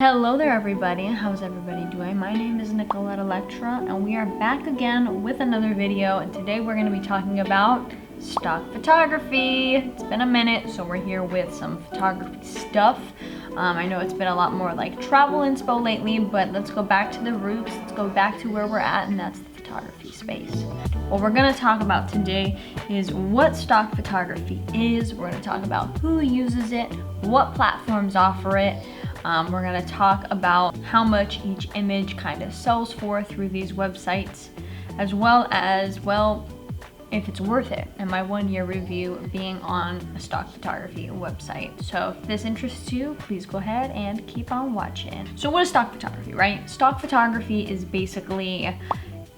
Hello there everybody, how's everybody doing? My name is Nicolette Electra and we are back again with another video, and today we're going to be talking about stock photography. It's been a minute, so we're here with some photography stuff. I know it's been a lot more like travel inspo lately, but let's go back to the roots. Let's go back to where we're at, and that's the photography space. What we're going to talk about today is what stock photography is. We're going to talk about who uses it, what platforms offer it. We're going to talk about how much each image kind of sells for through these websites, as well as, if it's worth it, and my 1-year review being on a stock photography website. So if this interests you, please go ahead and keep on watching. So what is stock photography, right? Stock photography is basically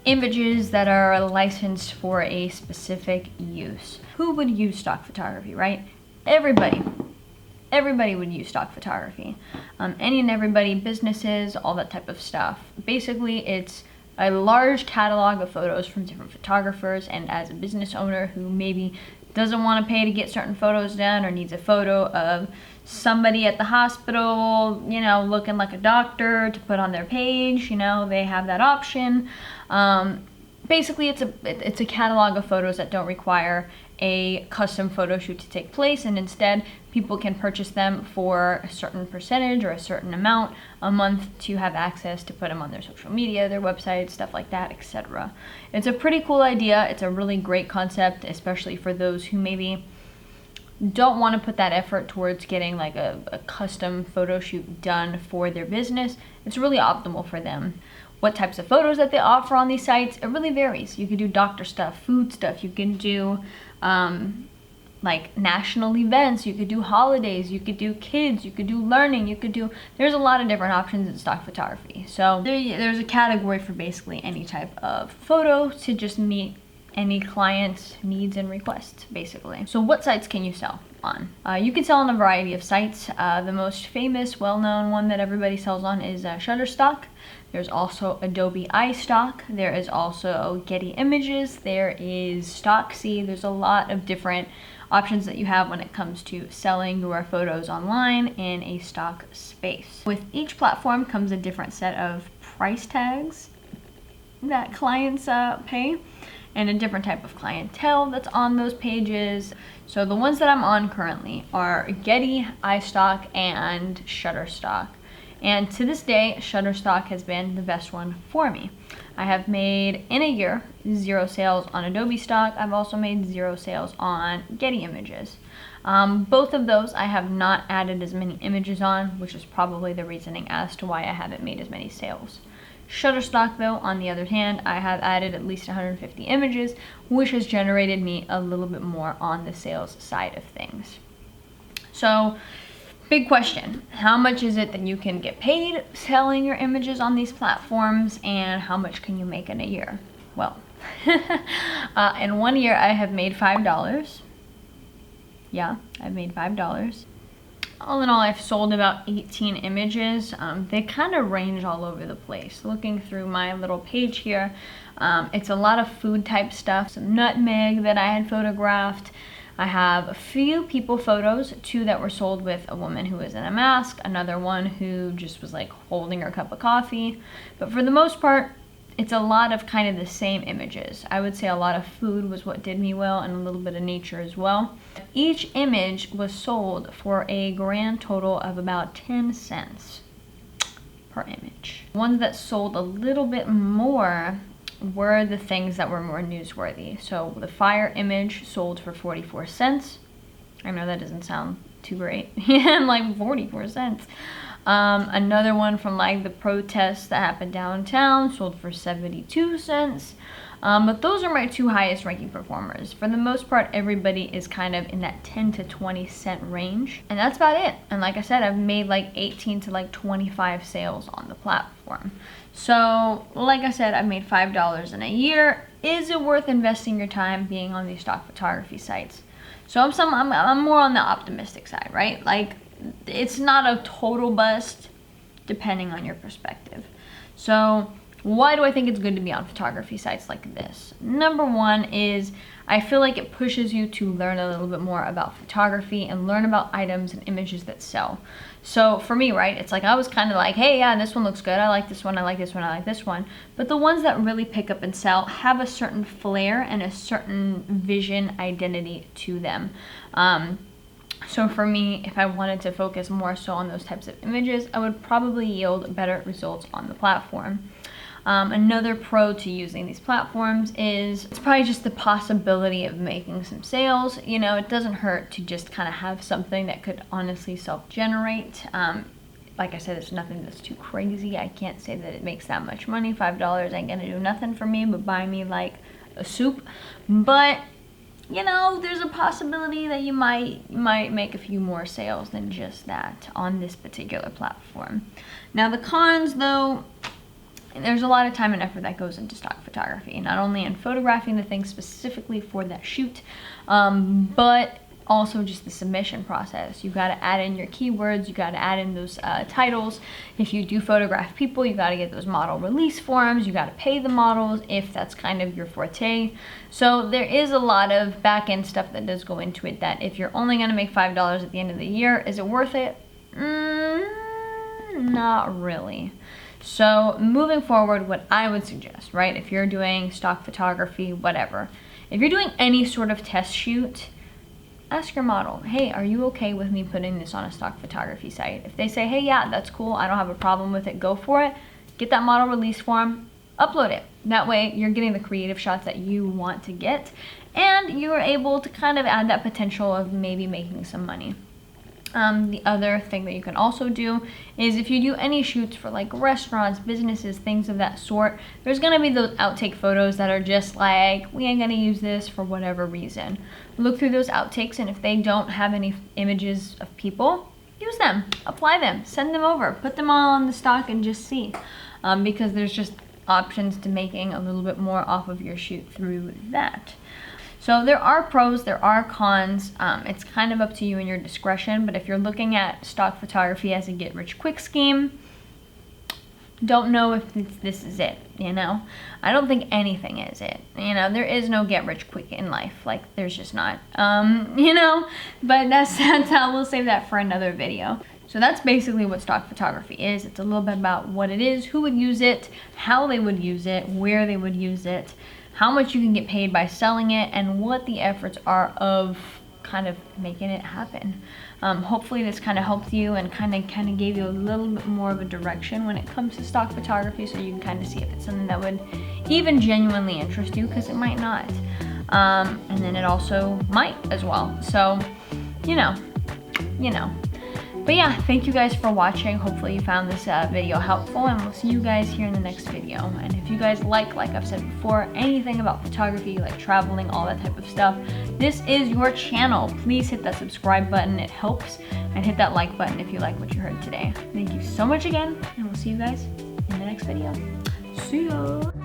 images that are licensed for a specific use. Who would use stock photography, right? Everybody would use stock photography. Any and everybody, businesses, all that type of stuff. Basically, it's a large catalog of photos from different photographers, and as a business owner who maybe doesn't want to pay to get certain photos done, or needs a photo of somebody at the hospital, you know, looking like a doctor to put on their page, you know, they have that option. Basically, it's a catalog of photos that don't require a custom photo shoot to take place, and instead people can purchase them for a certain percentage or a certain amount a month to have access to put them on their social media, their website, stuff like that, etc. It's a pretty cool idea. It's a really great concept, especially for those who maybe don't want to put that effort towards getting like a custom photo shoot done for their business. It's really optimal for them. What types of photos that they offer on these sites, it really varies. You could do doctor stuff, food stuff, you can do like national events, you could do holidays, you could do kids, you could do learning, there's a lot of different options in stock photography. So there's a category for basically any type of photo to just meet any client's needs and requests, basically. So what sites can you sell on? You can sell on a variety of sites. The most famous, well-known one that everybody sells on is Shutterstock. There's also Adobe iStock. There is also Getty Images. There is Stocksy. There's a lot of different options that you have when it comes to selling your photos online in a stock space. With each platform comes a different set of price tags that clients pay, and a different type of clientele that's on those pages. So the ones that I'm on currently are Getty, iStock, and Shutterstock. And to this day, Shutterstock has been the best one for me. I have made, in a year, 0 sales on Adobe Stock. I've also made 0 sales on Getty Images. Both of those I have not added as many images on, which is probably the reasoning as to why I haven't made as many sales. Shutterstock, though, on the other hand, I have added at least 150 images, which has generated me a little bit more on the sales side of things. So, big question. How much is it that you can get paid selling your images on these platforms, and how much can you make in a year? Well, in 1 year I have made $5. Yeah, I've made $5. All in all, I've sold about 18 images. They kind of range all over the place. Looking through my little page here, it's a lot of food type stuff. Some nutmeg that I had photographed. I have a few people photos, 2 that were sold with a woman who was in a mask, another one who just was like holding her cup of coffee. But for the most part, it's a lot of kind of the same images. I would say a lot of food was what did me well, and a little bit of nature as well. Each image was sold for a grand total of about 10 cents per image. Ones that sold a little bit more were the things that were more newsworthy. So the fire image sold for 44 cents. I know that doesn't sound too great. Yeah, I'm like 44 cents. Another one from like the protests that happened downtown sold for 72 cents. But those are my 2 highest ranking performers. For the most part, everybody is kind of in that 10 to 20 cent range. And that's about it. And like I said, I've made like 18 to like 25 sales on the platform. So like I said, I've made $5 in a year. Is it worth investing your time being on these stock photography sites? So I'm more on the optimistic side, right? Like, it's not a total bust depending on your perspective. So why do I think it's good to be on photography sites like this? Number one is I feel like it pushes you to learn a little bit more about photography and learn about items and images that sell. So for me, right, it's like I was kind of like, hey, yeah, this one looks good. I like this one. I like this one. I like this one. But the ones that really pick up and sell have a certain flair and a certain vision identity to them. So for me, if I wanted to focus more so on those types of images, I would probably yield better results on the platform. Another pro to using these platforms is it's probably just the possibility of making some sales. You know, it doesn't hurt to just kind of have something that could honestly self-generate. Like I said, it's nothing that's too crazy. I can't say that it makes that much money. $5 ain't gonna do nothing for me but buy me like a soup. But you know, there's a possibility that you might make a few more sales than just that on this particular platform. Now the cons though, there's a lot of time and effort that goes into stock photography, not only in photographing the things specifically for that shoot, but also just the submission process. You got to add in your keywords, you got to add in those titles. If you do photograph people, you got to get those model release forms, you got to pay the models if that's kind of your forte. So there is a lot of back-end stuff that does go into it that if you're only going to make $5 at the end of the year, is it worth it? Not really. So moving forward, what I would suggest, right, if you're doing stock photography, whatever, if you're doing any sort of test shoot, ask your model, hey, are you okay with me putting this on a stock photography site? If they say, hey, yeah, that's cool, I don't have a problem with it, go for it. Get that model release form, upload it. That way you're getting the creative shots that you want to get, and you're able to kind of add that potential of maybe making some money. The other thing that you can also do is if you do any shoots for like restaurants, businesses, things of that sort, there's gonna be those outtake photos that are just like, we ain't gonna use this for whatever reason. Look through those outtakes, and if they don't have any images of people, use them, apply them, send them over, put them all on the stock and just see. Because there's just options to making a little bit more off of your shoot through that. So there are pros, there are cons. It's kind of up to you and your discretion, but if you're looking at stock photography as a get-rich-quick scheme, don't know if this is it, you know? I don't think anything is it. You know, there is no get-rich-quick in life. Like, there's just not. You know? But that's how we'll save that for another video. So that's basically what stock photography is. It's a little bit about what it is, who would use it, how they would use it, where they would use it, how much you can get paid by selling it, and what the efforts are of kind of making it happen. Hopefully this kind of helped you and kind of gave you a little bit more of a direction when it comes to stock photography, so you can kind of see if it's something that would even genuinely interest you, because it might not. And then it also might as well. So, you know. But yeah, thank you guys for watching. Hopefully you found this video helpful, and we'll see you guys here in the next video. And if you guys like I've said before, anything about photography, like traveling, all that type of stuff, this is your channel. Please hit that subscribe button, it helps, and hit that like button if you like what you heard today. Thank you so much again, and we'll see you guys in the next video. See ya!